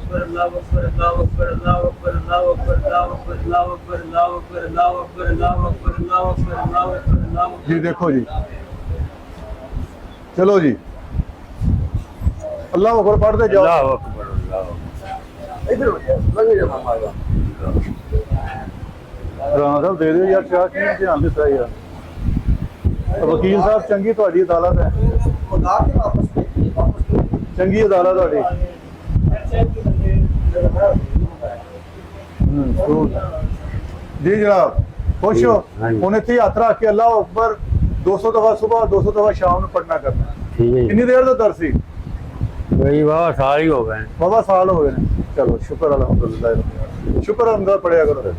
अकबर अल्लाह अकबर अल्लाह अकबर अल्लाह अकबर अल्लाह अकबर अल्लाह अकबर अल्लाह अकबर अल्लाह अकबर अल्लाह अकबर अल्लाह अकबर अल्लाह अकबर अल्लाह अकबर अल्लाह अकबर। जी देखो जी, चलो जी, अल्लाह अकबर पढ़ते जाओ। अल्लाह अकबर अल्लाह अकबर। इधर हो जा लगे जा मामा ਰਾਣਾ ਸਾਹਿਬ ਦੇ ਦਿਓ ਯਾਰ ਚਾਹ, ਕੀ ਧਿਆਨ ਦਿੱਤਾ ਯਾਰ। ਵਕੀਲ ਸਾਹਿਬ ਚੰਗੀ ਤੁਹਾਡੀ ਅਦਾਲਤ ਹੈ, खुदा के वापस ਚੰਗੀ ਅਦਾਲਤ ਤੁਹਾਡੀ। ਜ਼ਰੂਰ। ਜੀ ਜਨਾਬ ਖੁਸ਼ ਹੋ? ਹਾਂਜੀ। ਹੁਣ ਇੱਥੇ ਹੱਥ ਰੱਖ ਕੇ ਅੱਲਾਹ ਅਕਬਰ 200 ਦਫਾ ਸਵੇਰ 200 ਦਫਾ ਸ਼ਾਮ ਨੂੰ ਪੜਨਾ ਕਰਨਾ। ਠੀਕ ਹੈ ਜੀ। ਕਿੰਨੀ ਦੇਰ ਦਾ ਦਰ ਸੀ? ਬਈ ਵਾਹ ਸਾਲ ਹੀ ਹੋ ਗਏ। ਬਾਬਾ ਸਾਲ ਹੋ ਗਏ ਨੇ। ਚਲੋ ਸ਼ੁਕਰ ਅਲਹਮਦੁਲਿल्लाह, ਸ਼ੁਕਰ ਅਲਹਮਦੁਲਿल्लाह ਪੜਿਆ ਕਰੋ।